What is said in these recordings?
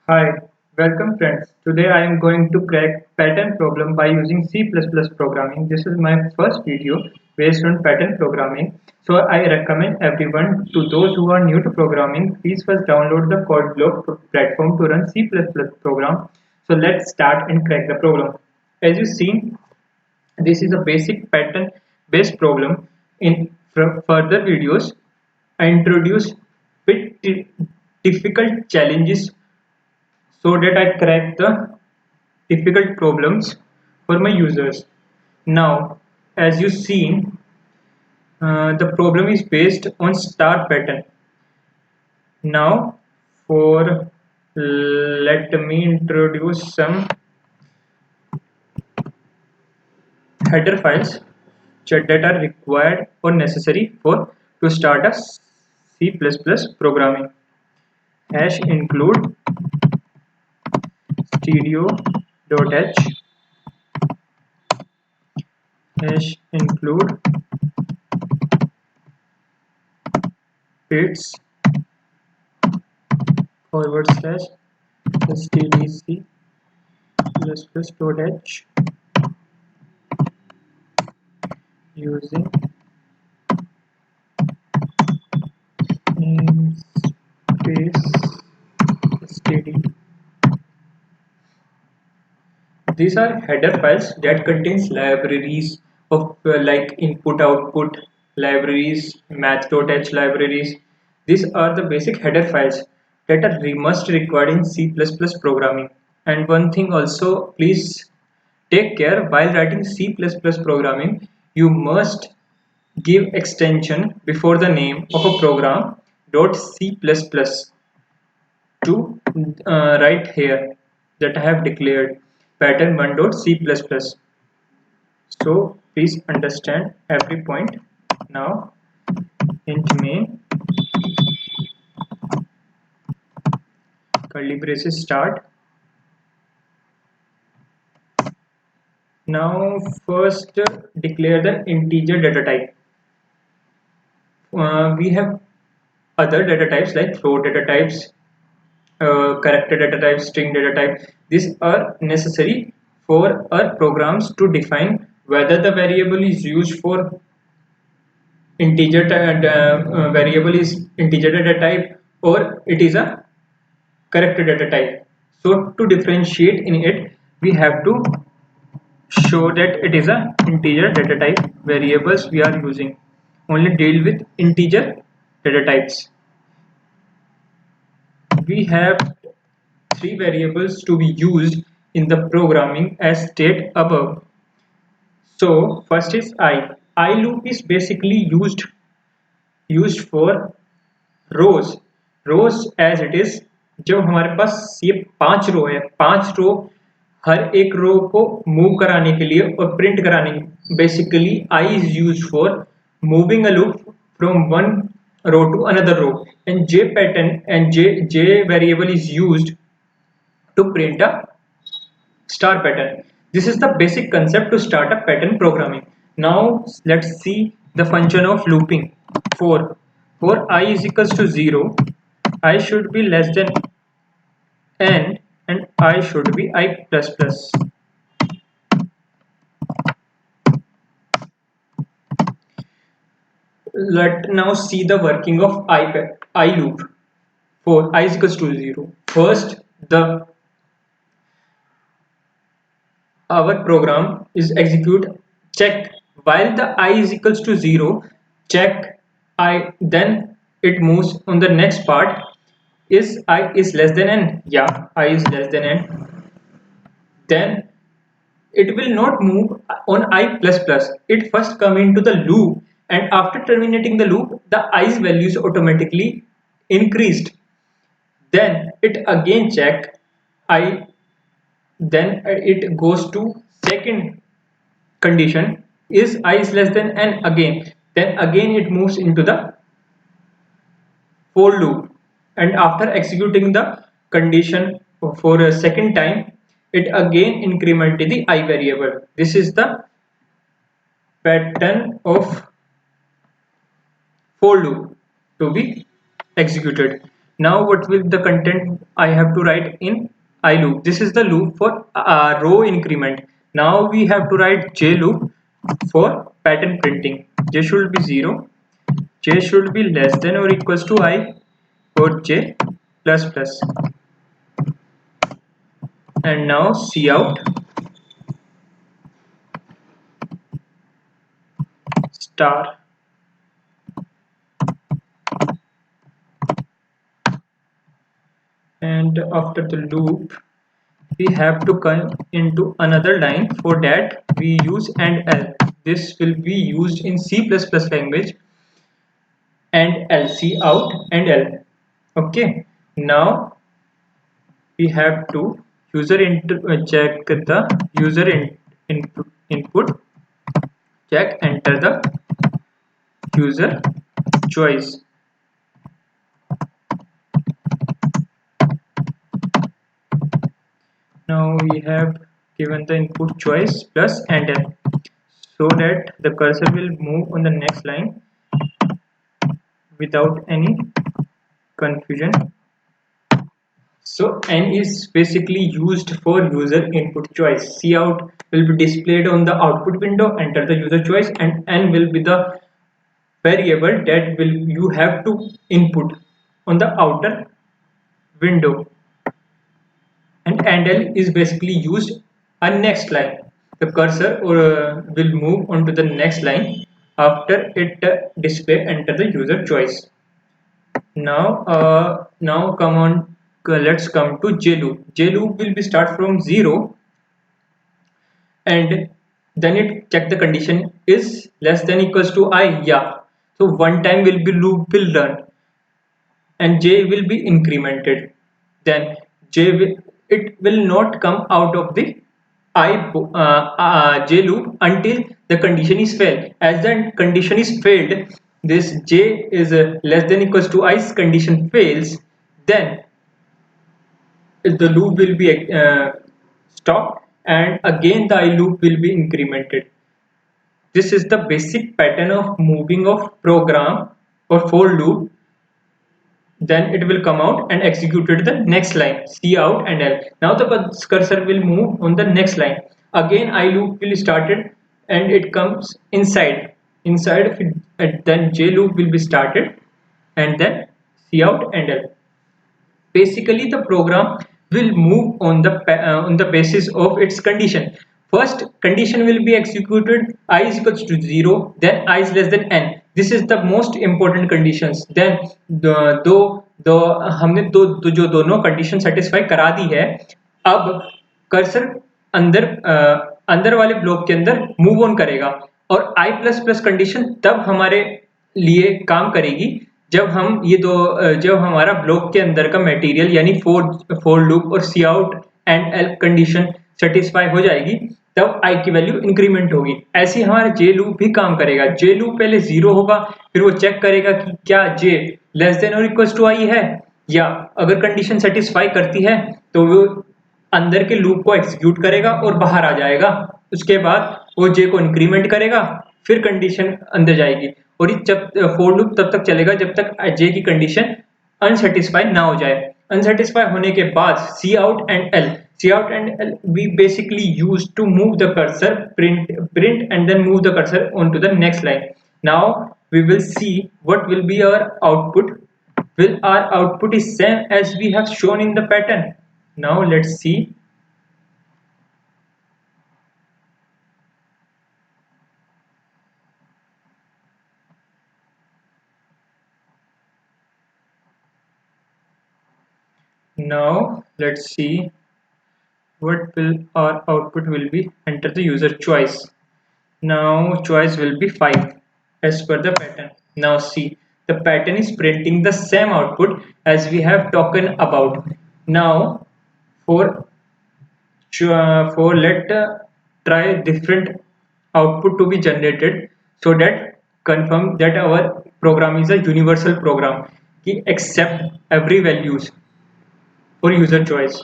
Hi, welcome friends. Today I am going to crack pattern problem by using C++ programming. This is my first video based on pattern programming. So I recommend everyone to those who are new to programming, please first download the CodeBlock platform to run C++ program. So let's start and crack the problem. As you see, this is a basic pattern based problem. In further videos, I introduce bit difficult challenges so that I crack the difficult problems for my users. Now, as you seen, the problem is based on star pattern. Now, for let me introduce some header files that are required or necessary for to start a C++ programming. Hash include stereo.h, hash include bits forward slash stdc ++.h using namespace std. These are header files that contains libraries of like input output libraries, math.h libraries. These are the basic header files that are must required in C++ programming. And one thing also, please take care while writing C++ programming, you must give extension before the name of a program .c++ to right here that I have declared pattern1.c++. So please understand every point. Now int main curly braces start. Now first declare the integer data type. We have other data types like float data types, character data type, string data type. These are necessary for our programs to define whether the variable is used for integer variable is integer data type or it is a character data type. So to differentiate in it, we have to show that it is a integer data type. Variables we are using only deal with integer data types. We have three variables to be used in the programming as stated above. So first is I. I loop is basically used for रोज रोज as it is जब हमारे पास ये 5 रो है, 5 रो हर एक रो को move कराने के लिए और प्रिंट कराने basically I is use for moving a loop from one row to another row, and j pattern and j variable is used to print a star pattern. This is the basic concept to start a pattern programming. Now let's see the function of looping. For I is equals to 0, I should be less than n and I should be I plus plus. Let now see the working of I loop. For I is equals to 0, first the our program is execute check while the I is equals to 0, check I, then it moves on the next part. Is I is less than n? Yeah, I is less than n. Then it will not move on I plus plus. It first come into the loop, and after terminating the loop, the i's values automatically increased. Then it again check I, then it goes to second condition, is I is less than n again. Then again it moves into the for loop, and after executing the condition for a second time, it again incremented the I variable. This is the pattern of for loop to be executed. Now what will the content I have to write in I loop? This is the loop for row increment. Now we have to write J loop for pattern printing. J should be 0. J should be less than or equals to I for J plus plus. And now Cout star. And after the loop we have to come into another line. For that we use and L. This will be used in C++ language, and L, Cout and L. Okay, now we have to check the input, check enter the user choice. Now we have given the input choice plus and N, so that the cursor will move on the next line without any confusion. So N is basically used for user input choice. Cout will be displayed on the output window, enter the user choice, and N will be the variable that will you have to input on the outer window. And L is basically used on next line. The cursor will move on to the next line after it display enter the user choice. Now come on, let's come to J loop. J loop will be start from 0, and then it check the condition is less than equals to I. Yeah, so one time will be loop will run and J will be incremented. Then it will not come out of the J loop until the condition is failed. As the condition is failed, this J is less than equals to I's condition fails, then the loop will be stopped, and again the I loop will be incremented. This is the basic pattern of moving of program or for loop. Then it will come out and executed the next line, Cout and L. Now the cursor will move on the next line. Again I loop will started and it comes inside of it, and then J loop will be started and then Cout and L. Basically the program will move on the basis of its condition. First condition will be executed I is equals to 0, then I is less than n. This is the most important conditions. Then हमने जो दोनों condition satisfy करा दी है, अब cursor अंदर वाले block के अंदर मूव ऑन करेगा और आई प्लस प्लस कंडीशन तब हमारे लिए काम करेगी जब हमारा ब्लॉक के अंदर का मटेरियल यानी फोर लूप और cout endl condition satisfy हो जाएगी, तब आई की वैल्यू इंक्रीमेंट होगी. ऐसे हमारा जे लूप भी काम करेगा. जे लूप पहले 0 होगा, फिर वो चेक करेगा कि क्या जे लेस देन और इक्वल्स टू आई है, या अगर कंडीशन सेटिस्फाई करती है तो वो अंदर के लूप को एग्जीक्यूट करेगा और बाहर आ जाएगा. उसके बाद वो जे को इंक्रीमेंट करेगा, फिर कंडीशन अंदर जाएगी और जब फोर लूप तब तक चलेगा जब तक जे की कंडीशन अनसेटिस्फाई ना हो जाए. अनसेटिस्फाई होने के बाद cout endl we basically used to move the cursor, print and then move the cursor onto the next line. Now we will see what will be our output. Will our output is same as we have shown in the pattern? Now let's see. Now let's see what will our output will be. Enter the user choice. Now choice will be 5 as per the pattern. Now see, the pattern is printing the same output as we have talked about. Now for let try different output to be generated, so that confirm that our program is a universal program कि accept every values for user choice.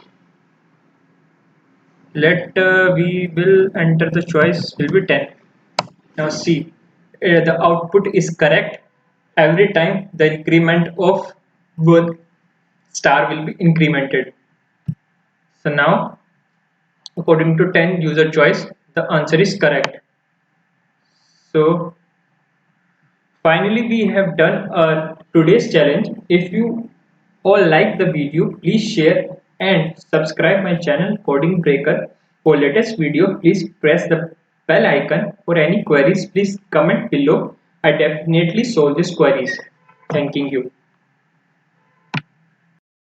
Let we will enter the choice will be 10. Now see, the output is correct every time the increment of 1 star will be incremented. So now, according to 10 user choice, the answer is correct. So finally, we have done today's challenge. If you all like the video, please share and subscribe my channel Coding Breaker. For latest video, please press the bell icon. For any queries, please comment below. I definitely solve these queries. Thanking you.